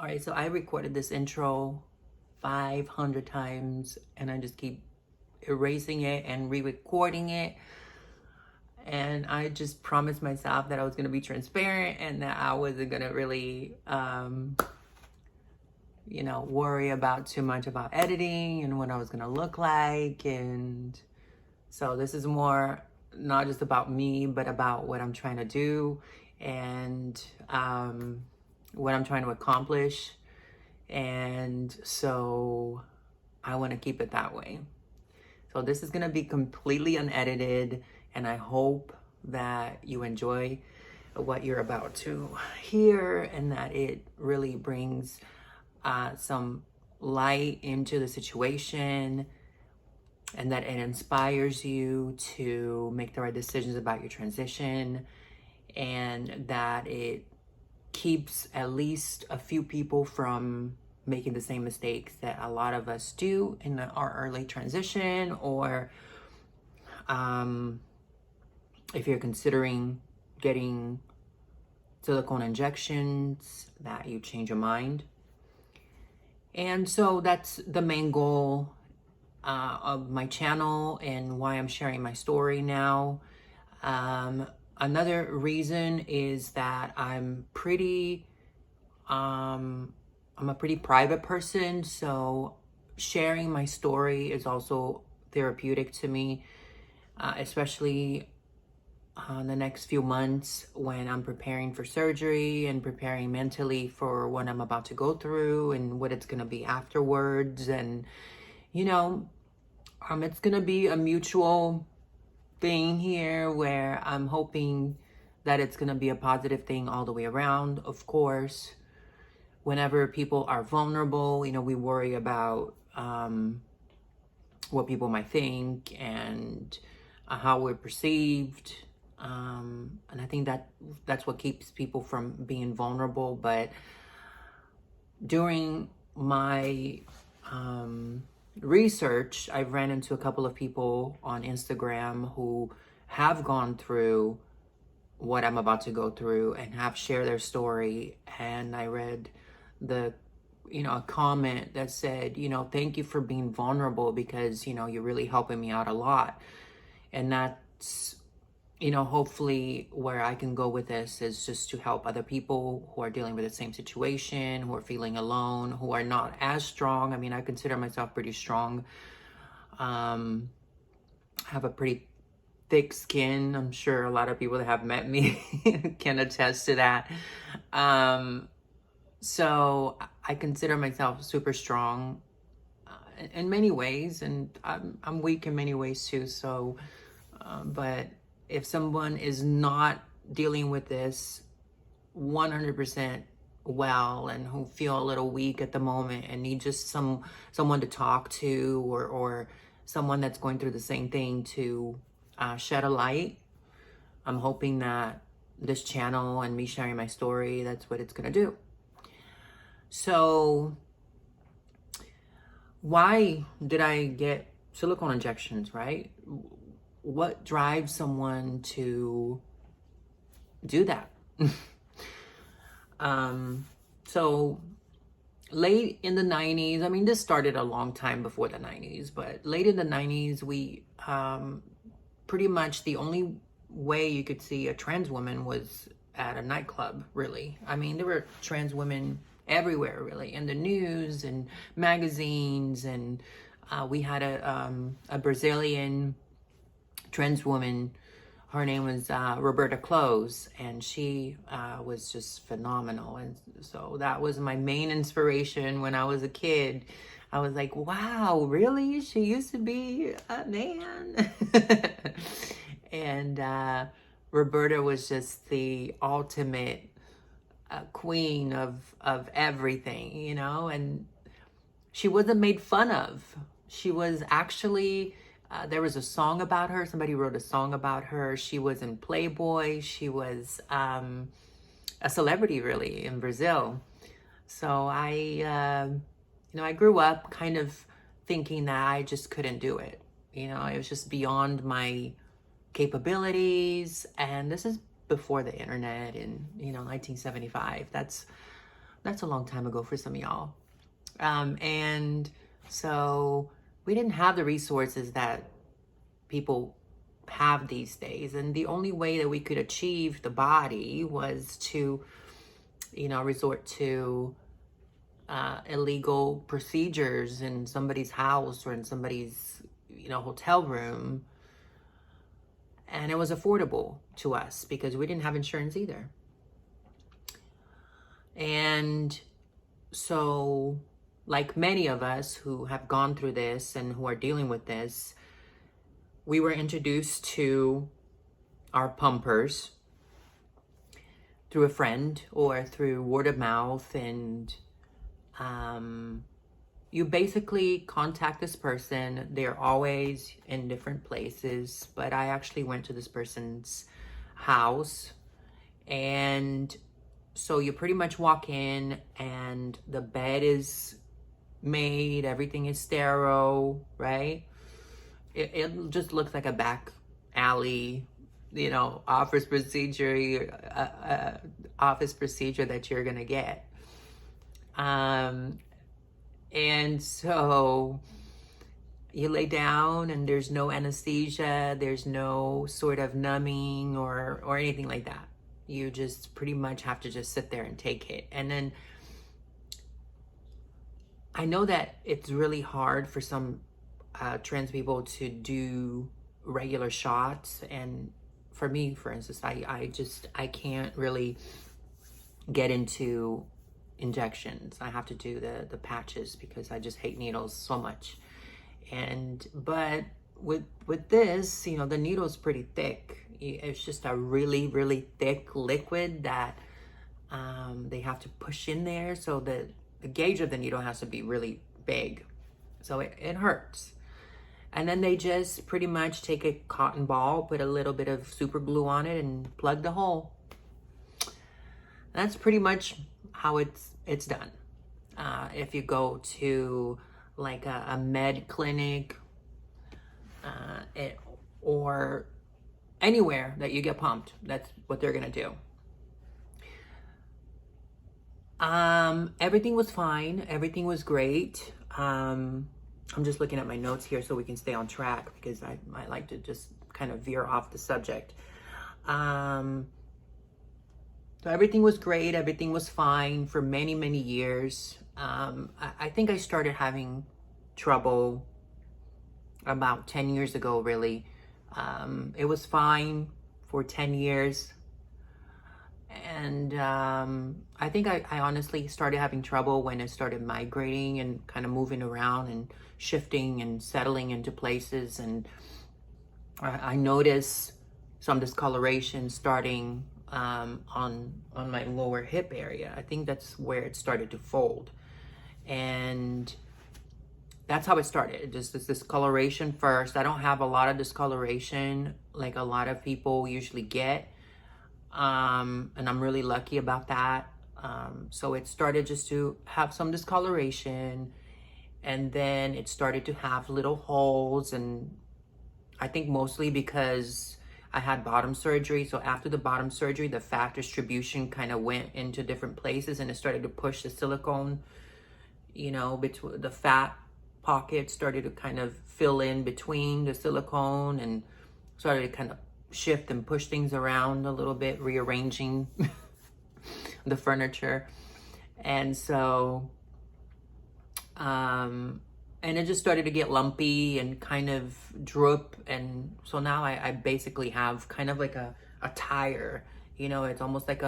All right, so I recorded this intro 500 times and I just keep erasing it and re-recording it. And I just promised myself that I was going to be transparent and that I wasn't going to really, worry about too much about editing and what I was going to look like. And so this is more not just about me, but about what I'm trying to do and what I'm trying to accomplish. And so I want to keep it that way. So this is going to be completely unedited, and I hope that you enjoy what you're about to hear and that it really brings some light into the situation and that it inspires you to make the right decisions about your transition and that it keeps at least a few people from making the same mistakes that a lot of us do in our early transition, or if you're considering getting silicone injections, that you change your mind. And so that's the main goal of my channel and why I'm sharing my story now. Another reason is that I'm a pretty private person, so sharing my story is also therapeutic to me, especially the next few months when I'm preparing for surgery and preparing mentally for what I'm about to go through and what it's going to be afterwards. And, it's going to be a mutual thing here where I'm hoping that it's going to be a positive thing all the way around. Of course, whenever people are vulnerable, we worry about what people might think and how we're perceived. And I think that's what keeps people from being vulnerable. But during my research, I've ran into a couple of people on Instagram who have gone through what I'm about to go through and have shared their story. And I read a comment that said, thank you for being vulnerable because, you're really helping me out a lot. And that's, hopefully where I can go with this is just to help other people who are dealing with the same situation, who are feeling alone, who are not as strong. I mean, I consider myself pretty strong. I have a pretty thick skin. I'm sure a lot of people that have met me can attest to that. So I consider myself super strong in many ways, and I'm weak in many ways too. So, but if someone is not dealing with this 100% well and who feel a little weak at the moment and need just someone to talk to, or someone that's going through the same thing to shed a light, I'm hoping that this channel and me sharing my story, that's what it's gonna do. So why did I get silicone injections, right? What drives someone to do that? So late in the 90s, I mean, this started a long time before the 90s, but late in the 90s, we pretty much the only way you could see a trans woman was at a nightclub, really. I mean, there were trans women everywhere, really, in the news and magazines. And we had a Brazilian trans woman. Her name was Roberta Close, and she was just phenomenal. And so that was my main inspiration when I was a kid. I was like, wow, really? She used to be a man? And Roberta was just the ultimate queen of everything, and she wasn't made fun of. She was actually, there was a song about her. Somebody wrote a song about her. She was in Playboy. She was a celebrity, really, in Brazil. So I grew up kind of thinking that I just couldn't do it. It was just beyond my capabilities. And this is before the internet in 1975. That's That's a long time ago for some of y'all. And so we didn't have the resources that people have these days. And the only way that we could achieve the body was to, resort to illegal procedures in somebody's house or in somebody's, hotel room. And it was affordable to us because we didn't have insurance either. And so, like many of us who have gone through this and who are dealing with this, we were introduced to our pumpers through a friend or through word of mouth. And you basically contact this person. They're always in different places, but I actually went to this person's house. And so you pretty much walk in and the bed is made, everything is sterile, right? It just looks like a back alley, office procedure that you're gonna get. And so you lay down and there's no anesthesia, there's no sort of numbing or anything like that. You just pretty much have to just sit there and take it. And then I know that it's really hard for some trans people to do regular shots. And for me, for instance, I can't really get into injections. I have to do the patches because I just hate needles so much. But with this, the needle's pretty thick. It's just a really, really thick liquid that they have to push in there. So the gauge of the needle has to be really big. So it hurts. And then they just pretty much take a cotton ball, put a little bit of super glue on it and plug the hole. That's pretty much how it's done. If you go to like a med clinic or anywhere that you get pumped, that's what they're gonna do. Everything was fine. Everything was great. I'm just looking at my notes here so we can stay on track because I like to just kind of veer off the subject. So everything was great. Everything was fine for many, many years. I think I started having trouble about 10 years ago, really. It was fine for 10 years. And I think I honestly started having trouble when I started migrating and kind of moving around and shifting and settling into places. And I noticed some discoloration starting on my lower hip area. I think that's where it started to fold. And that's how it started. Just this discoloration first. I don't have a lot of discoloration like a lot of people usually get. And I'm really lucky about that. So it started just to have some discoloration, and then it started to have little holes. And I think mostly because I had bottom surgery. So after the bottom surgery, the fat distribution kind of went into different places and it started to push the silicone, between the fat pocket started to kind of fill in between the silicone and started to kind of shift and push things around a little bit, rearranging the furniture. And so, and it just started to get lumpy and kind of droop. And so now I basically have kind of like a tire, it's almost like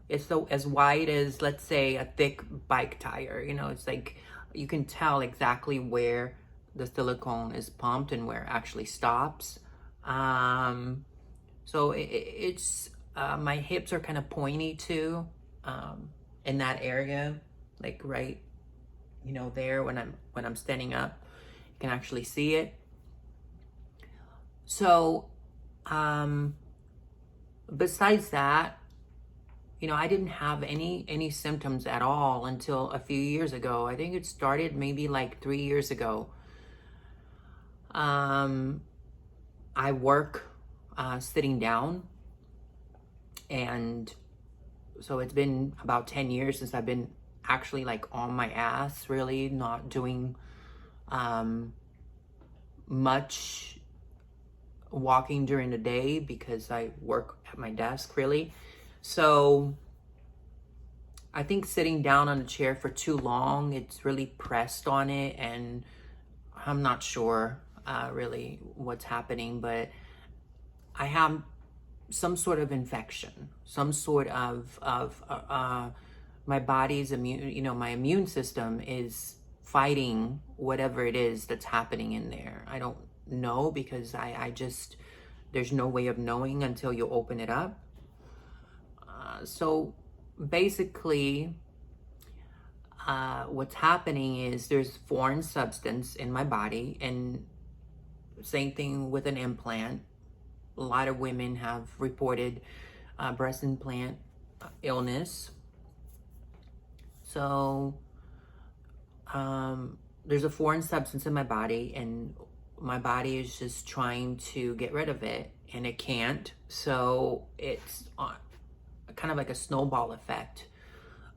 it's so as wide as, let's say, a thick bike tire, it's like, you can tell exactly where the silicone is pumped and where it actually stops. So it's my hips are kind of pointy too, in that area, like right, there when I'm standing up, you can actually see it. So, besides that, I didn't have any symptoms at all until a few years ago. I think it started maybe like 3 years ago. I work sitting down, and So it's been about 10 years since I've been actually like on my ass, really not doing much walking during the day because I work at my desk, really. So I think sitting down on a chair for too long, it's really pressed on it, and I'm not sure really what's happening, but I have some sort of infection, some sort of my body's immune, my immune system is fighting whatever it is that's happening in there. I don't know because I just, there's no way of knowing until you open it up. So basically, what's happening is there's foreign substance in my body, and same thing with an implant. A lot of women have reported breast implant illness. So there's a foreign substance in my body, and my body is just trying to get rid of it, and it can't. So it's kind of like a snowball effect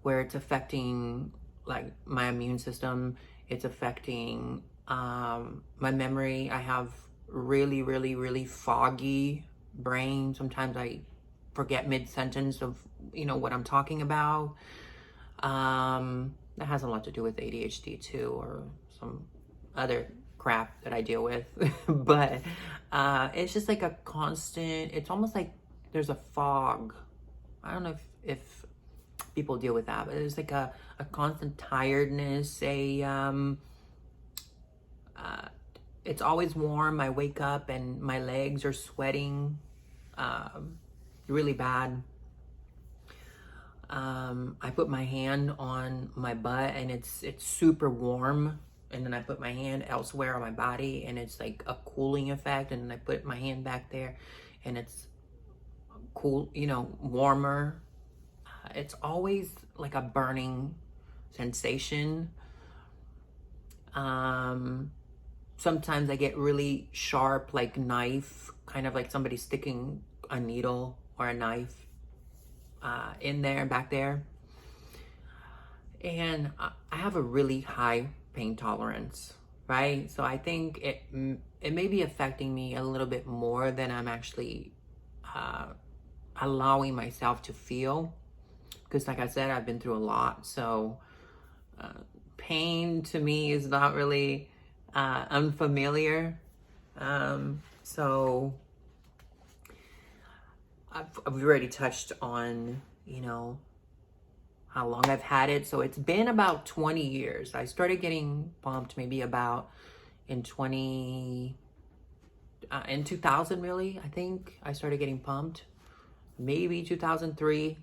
where it's affecting like my immune system. It's affecting my memory. I have really, really, really foggy brain. Sometimes I forget mid-sentence of, what I'm talking about. That has a lot to do with ADHD too, or some other crap that I deal with. But it's just like a constant, it's almost like there's a fog. I don't know if people deal with that, but it's like a constant tiredness, it's always warm. I wake up and my legs are sweating really bad. I put my hand on my butt and it's super warm, and then I put my hand elsewhere on my body and it's like a cooling effect, and then I put my hand back there and it's cool, warmer. It's always like a burning sensation. Sometimes I get really sharp, like knife, kind of like somebody sticking a needle or a knife in there, back there. And I have a really high pain tolerance, right? So I think it may be affecting me a little bit more than I'm actually allowing myself to feel. Because like I said, I've been through a lot. So pain to me is not really unfamiliar. So I've already touched on, how long I've had it. So it's been about 20 years. I started getting pumped maybe about in 2000, really. I think I started getting pumped maybe 2003.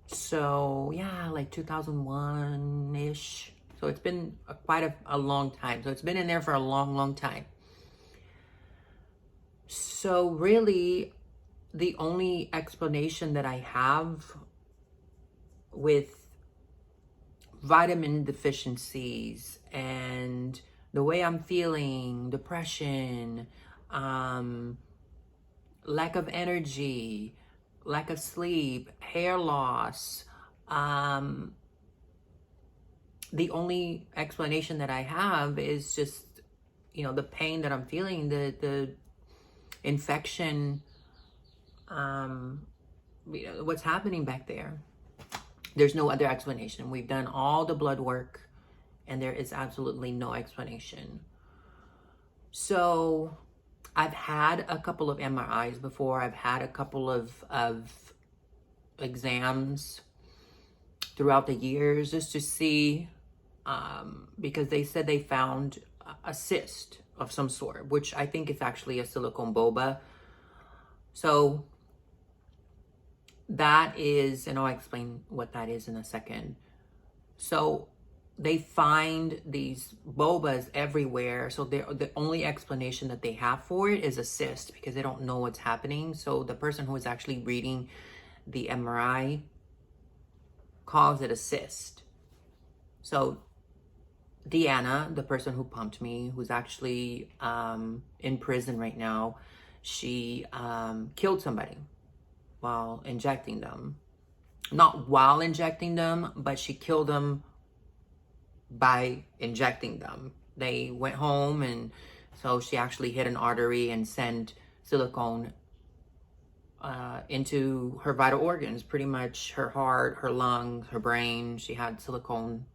So yeah, like 2001-ish. So it's been quite a long time. So it's been in there for a long, long time. So really, the only explanation that I have with vitamin deficiencies and the way I'm feeling, depression, lack of energy, lack of sleep, hair loss, the only explanation that I have is just, the pain that I'm feeling, the infection, what's happening back there. There's no other explanation. We've done all the blood work and there is absolutely no explanation. So I've had a couple of MRIs before. I've had a couple of exams throughout the years just to see, because they said they found a cyst of some sort, which I think is actually a silicone boba. So that is, and I'll explain what that is in a second. So they find these bobas everywhere. So the only explanation that they have for it is a cyst, because they don't know what's happening. So the person who is actually reading the MRI calls it a cyst. So Deanna, the person who pumped me, who's actually in prison right now, she killed somebody while injecting them. Not while injecting them, but she killed them by injecting them. They went home, and so she actually hit an artery and sent silicone into her vital organs, pretty much her heart, her lungs, her brain. She had silicone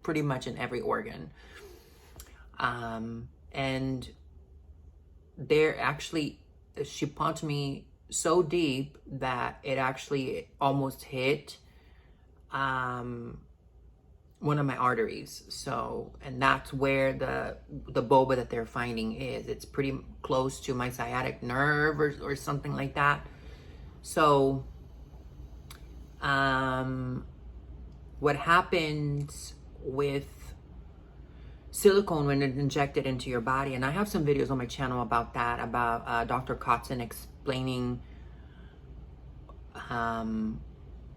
pretty much in every organ. And they're actually, she punched me so deep that it actually almost hit one of my arteries. So, and that's where the boba that they're finding is. It's pretty close to my sciatic nerve or something like that. So, what happens with silicone when it's injected into your body, and I have some videos on my channel about that, about Dr. Kotzen explaining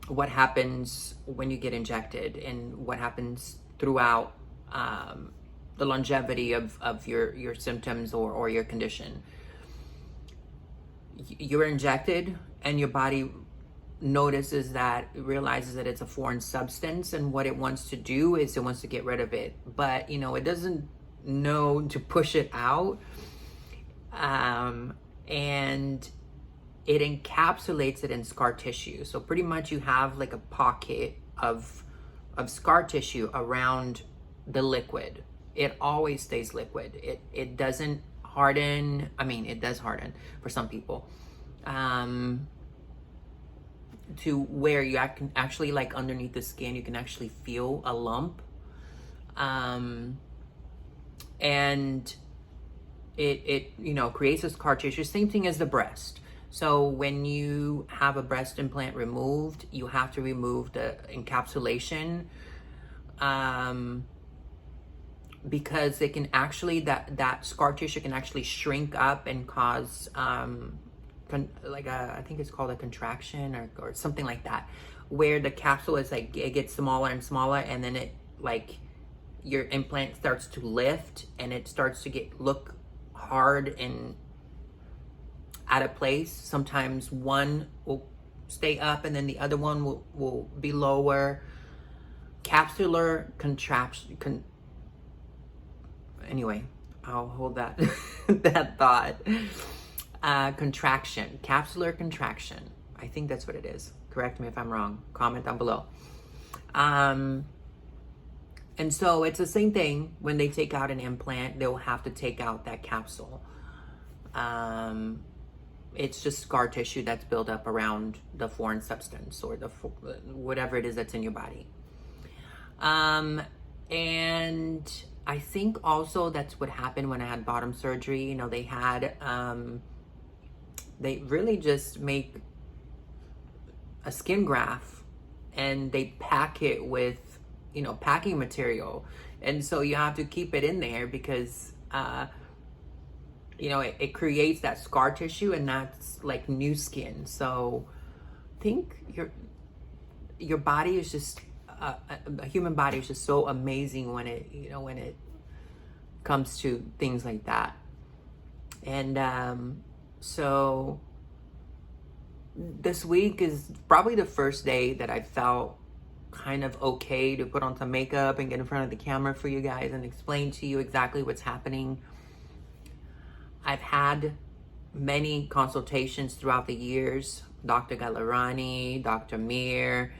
what happens when you get injected and what happens throughout the longevity of your symptoms or your condition. You're injected and your body notices that, realizes that it's a foreign substance, and what it wants to do is it wants to get rid of it, but you know, it doesn't know to push it out, and it encapsulates it in scar tissue. So pretty much you have like a pocket of scar tissue around the liquid. It always stays liquid. It doesn't harden. I mean, it does harden for some people, to where you can actually, like, underneath the skin, you can actually feel a lump. And it you know, creates a scar tissue. Same thing as the breast. So when you have a breast implant removed, you have to remove the encapsulation, because it can actually, that scar tissue can actually shrink up and cause I think it's called a contraction or something like that, where the capsule is like, it gets smaller and smaller, and then it, like, your implant starts to lift and it starts to look hard and out of place. Sometimes one will stay up and then the other one will be lower. Capsular contraction. Anyway, I'll hold that that thought. Contraction, capsular contraction. I think that's what it is. Correct me if I'm wrong. Comment down below. And so it's the same thing when they take out an implant. They'll have to take out that capsule. It's just scar tissue that's built up around the foreign substance or whatever it is that's in your body. And I think also that's what happened when I had bottom surgery. You know, they had, they really just make a skin graft and they pack it with, you know, packing material. And so you have to keep it in there because, you know, it creates that scar tissue, and that's like new skin. So I think your body is just, a human body is just so amazing when it, you know, when it comes to things like that. And so this week is probably the first day that I felt kind of okay to put on some makeup and get in front of the camera for you guys and explain to you exactly what's happening. I've had many consultations throughout the years. Dr. Gallerani, Dr. Mir,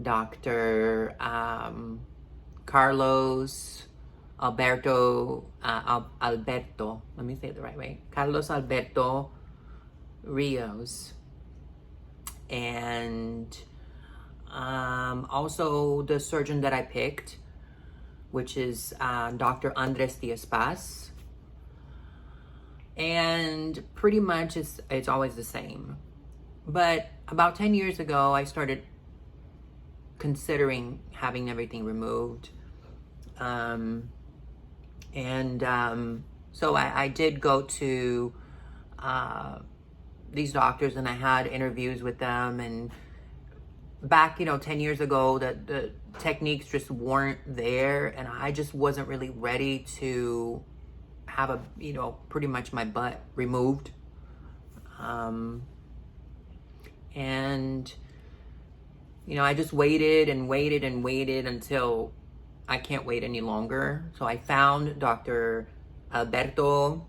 Dr. Carlos Alberto, let me say it the right way. Carlos Alberto Rios. And also the surgeon that I picked, which is Dr. Andrés Diaz Paz. And pretty much it's always the same. But about 10 years ago, I started considering having everything removed. So I did go to these doctors, and I had interviews with them. And back, 10 years ago, the techniques just weren't there, and I just wasn't really ready to have pretty much my butt removed. And, I just waited and waited and waited until I can't wait any longer. So I found Dr. Alberto,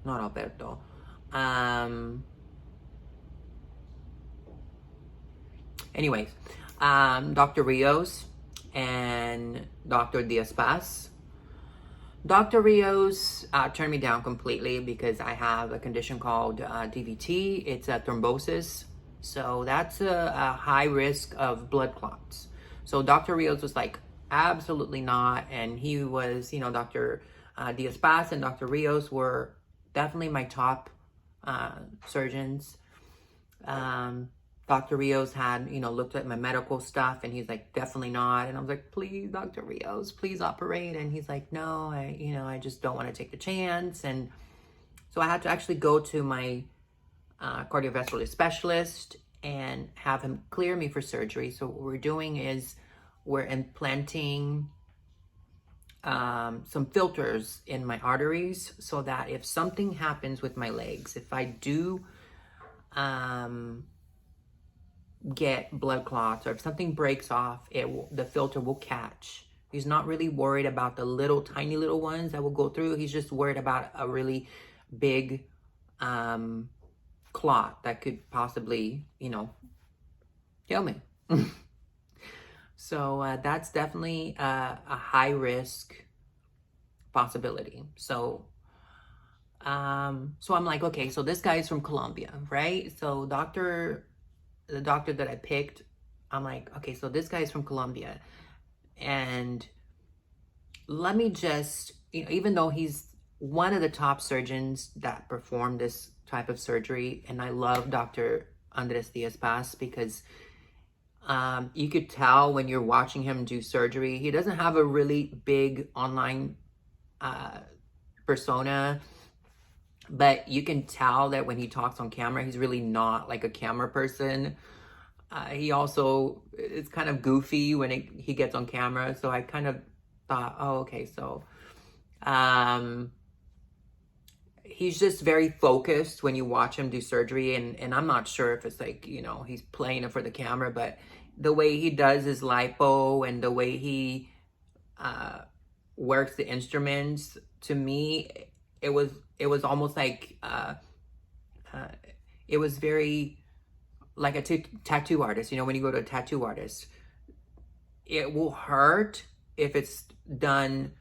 not Alberto, anyways, Dr. Rios and Dr. Diaz Paz. Dr. Rios turned me down completely because I have a condition called DVT. It's a thrombosis. So that's a high risk of blood clots. So Dr. Rios was like, absolutely not. And he was, Dr. Diaz Paz and Dr. Rios were definitely my top surgeons. Dr. Rios had, looked at my medical stuff and he's like, definitely not. And I was like, please, Dr. Rios, please operate. And he's like, no, I just don't want to take the chance. And so I had to actually go to my cardiovascular specialist and have him clear me for surgery. So what we're doing is we're implanting some filters in my arteries so that if something happens with my legs, if I do get blood clots or if something breaks off, the filter will catch. He's not really worried about the little tiny little ones that will go through. He's just worried about a really big clot that could possibly, kill me. So that's definitely a high risk possibility. So I'm like, okay, so this guy's from Colombia, right? So the doctor that I picked, I'm like, okay, so this guy's from Colombia. And let me just, even though he's one of the top surgeons that perform this type of surgery, and I love Dr. Andrés Diaz Paz because you could tell when you're watching him do surgery, he doesn't have a really big online persona, but you can tell that when he talks on camera, he's really not like a camera person. He also is kind of goofy when he gets on camera. So I kind of thought, oh, okay, so he's just very focused when you watch him do surgery. And I'm not sure if it's like, he's playing it for the camera, but the way he does his lipo and the way he works the instruments, to me, it was almost like it was very like a tattoo artist. When you go to a tattoo artist, it will hurt if it's done,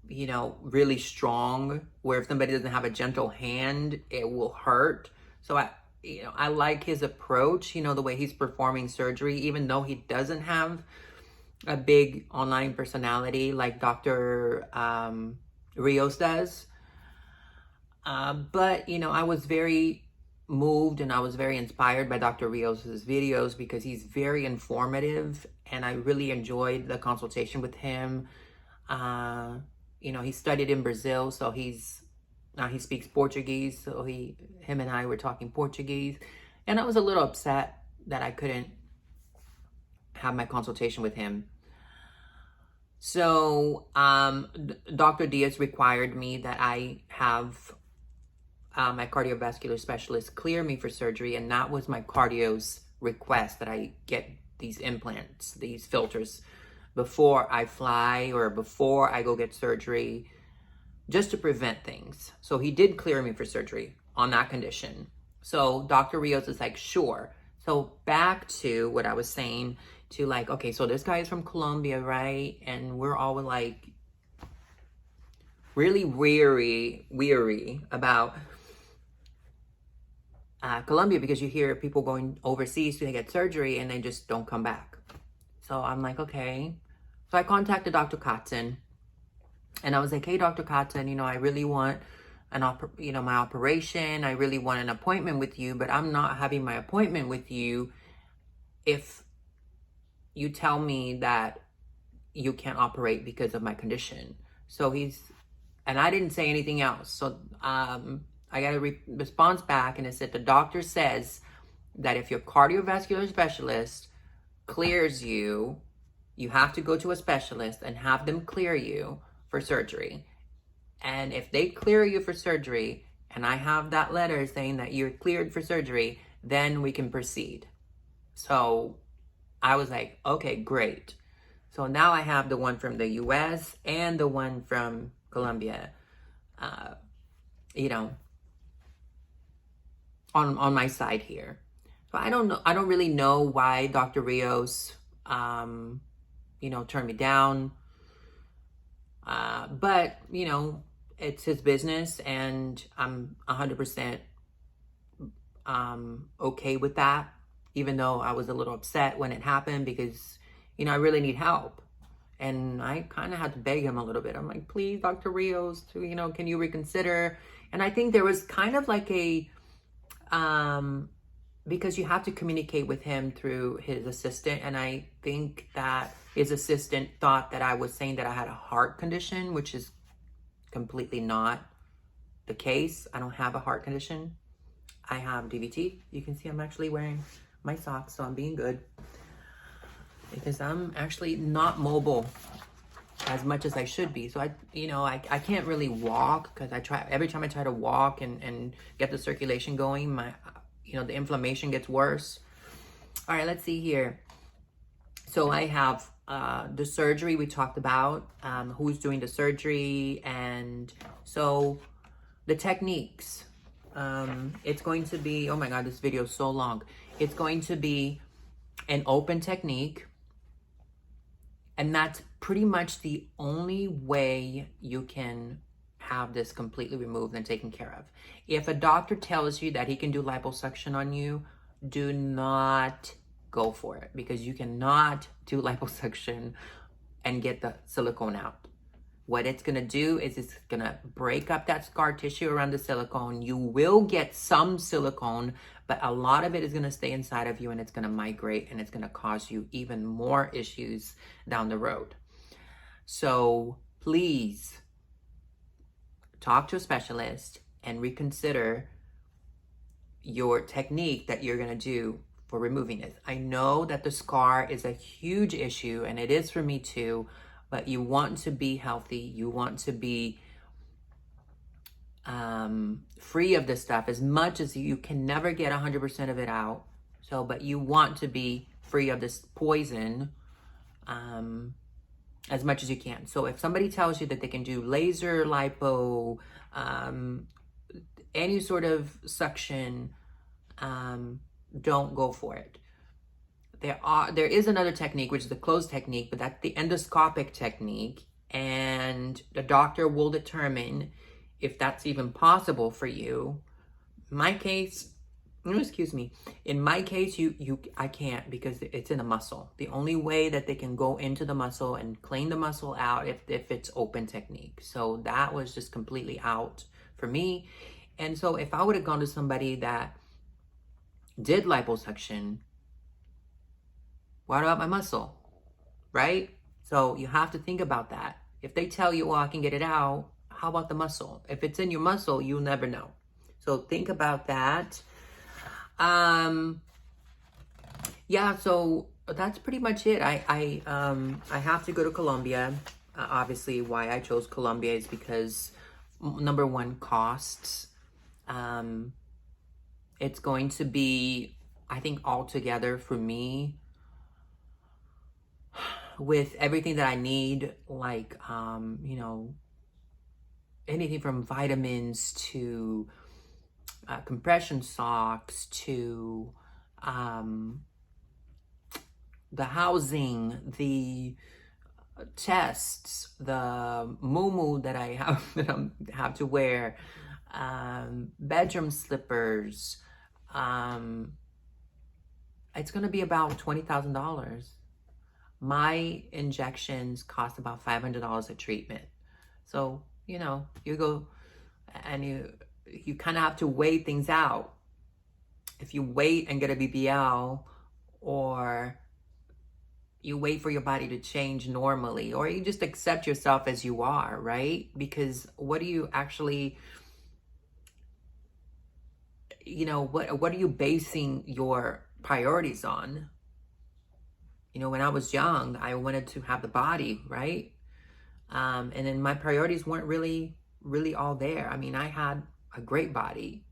really strong, where if somebody doesn't have a gentle hand, it will hurt. So I like his approach, the way he's performing surgery, even though he doesn't have a big online personality like Dr. Rios does. But, I was very moved and I was very inspired by Dr. Rios' videos because he's very informative and I really enjoyed the consultation with him. He studied in Brazil, so he speaks Portuguese. So him and I were talking Portuguese, and I was a little upset that I couldn't have my consultation with him. So Dr. Diaz required me that I have my cardiovascular specialist clear me for surgery, and that was my cardio's request, that I get these implants, these filters, before I fly or before I go get surgery, just to prevent things. So he did clear me for surgery on that condition. So Dr. Rios is like, sure. So back to what I was saying, to like, okay, so this guy is from Colombia, right? And we're all like really weary about Colombia, because you hear people going overseas to get surgery and they just don't come back. So I'm like, okay. So I contacted Dr. Katzen and I was like, hey, Dr. Katzen, I really want my operation. I really want an appointment with you, but I'm not having my appointment with you if you tell me that you can't operate because of my condition. So and I didn't say anything else. So I got a response back and it said, the doctor says that if your cardiovascular specialist clears you have to go to a specialist and have them clear you for surgery. And if they clear you for surgery, and I have that letter saying that you're cleared for surgery, then we can proceed. So I was like, okay, great. So now I have the one from the US and the one from Colombia, you know, on my side here. So I don't know. I don't really know why Dr. Rios, turned me down. But, it's his business, and I'm 100% okay with that, even though I was a little upset when it happened because, I really need help. And I kind of had to beg him a little bit. I'm like, please, Dr. Rios, can you reconsider? And I think there was kind of like a, because you have to communicate with him through his assistant. And I think that his assistant thought that I was saying that I had a heart condition, which is completely not the case. I don't have a heart condition. I have DVT. You can see I'm actually wearing my socks, so I'm being good. Because I'm actually not mobile as much as I should be. So I can't really walk because every time I try to walk and get the circulation going, the inflammation gets worse. All right, let's see here. So I have the surgery we talked about, who's doing the surgery, and so the techniques. It's going to be, oh my God, this video is so long. It's going to be an open technique. And that's pretty much the only way you can have this completely removed and taken care of. If a doctor tells you that he can do liposuction on you, do not go for it, because you cannot do liposuction and get the silicone out. What it's gonna do is it's gonna break up that scar tissue around the silicone. You will get some silicone, but a lot of it is gonna stay inside of you, and it's gonna migrate, and it's gonna cause you even more issues down the road. So please talk to a specialist and reconsider your technique that you're gonna do for removing it. I know that the scar is a huge issue, and it is for me too, but you want to be healthy. You want to be free of this stuff as much as you can. Never get 100% of it out. So, but you want to be free of this poison as much as you can. So if somebody tells you that they can do laser lipo, any sort of suction, don't go for it. There is another technique, which is the closed technique, but that's the endoscopic technique, and the doctor will determine if that's even possible for you. In my case, I can't, because it's in a muscle. The only way that they can go into the muscle and clean the muscle out if it's open technique. So that was just completely out for me. And so if I would have gone to somebody that did liposuction, what about my muscle, right? So you have to think about that. If they tell you, I can get it out, how about the muscle? If it's in your muscle, you'll never know. So think about that. Yeah, so that's pretty much it. I have to go to Colombia. Obviously, why I chose Colombia is because, number one, costs. It's going to be, I think, altogether for me, with everything that I need, like, anything from vitamins to compression socks to the housing, the tests, the muumuu that I have to wear, bedroom slippers. It's going to be about $20,000. My injections cost about $500 a treatment. So, you go and you kind of have to weigh things out. If you wait and get a BBL, or you wait for your body to change normally, or you just accept yourself as you are, right? Because what do you actually, what are you basing your priorities on? When I was young, I wanted to have the body, right? And then my priorities weren't really really all there. I mean, I had a great body.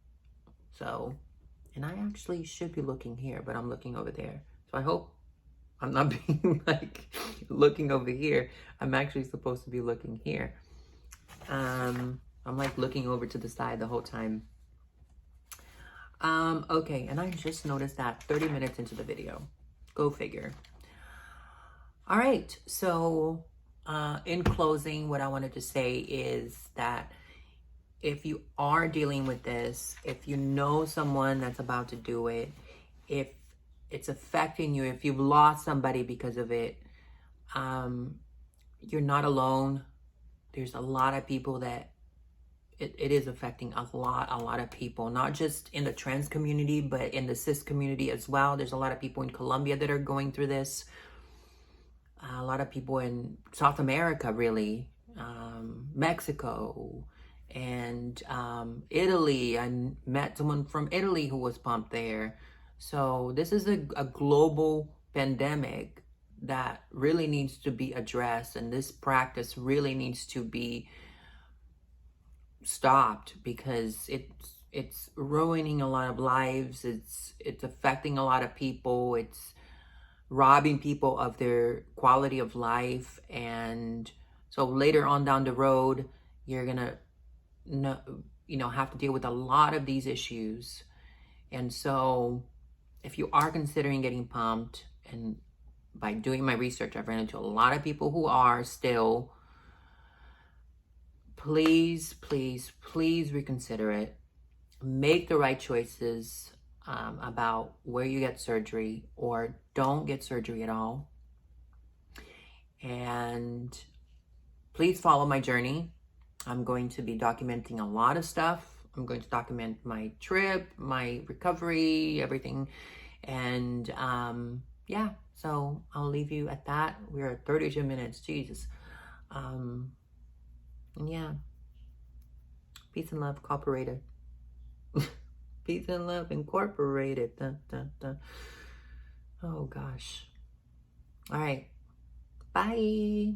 So, and I actually should be looking here, but I'm looking over there. So I hope I'm not being like looking over here. I'm actually supposed to be looking here. I'm like looking over to the side the whole time. Okay, and I just noticed that 30 minutes into the video. Go figure. All right, so in closing, what I wanted to say is that if you are dealing with this, if you know someone that's about to do it, if it's affecting you, if you've lost somebody because of it, you're not alone. There's a lot of people that it is affecting a lot of people, not just in the trans community, but in the cis community as well. There's a lot of people in Colombia that are going through this. A lot of people in South America, really, Mexico, and Italy. I met someone from Italy who was pumped there. So this is a global pandemic that really needs to be addressed, and this practice really needs to be stopped because it's ruining a lot of lives. It's affecting a lot of people. It's robbing people of their quality of life, and so later on down the road, you're gonna have to deal with a lot of these issues. And so if you are considering getting pumped, and by doing my research, I've ran into a lot of people who are still, please reconsider it. Make the right choices about where you get surgery, or don't get surgery at all. And please follow my journey. I'm going to be documenting a lot of stuff. I'm going to document my trip, my recovery, everything. And yeah, so I'll leave you at that. We're at 32 minutes, Jesus. Yeah. Peace and love, Incorporated. Peace and love, Incorporated. Dun, dun, dun. Oh, gosh. All right. Bye.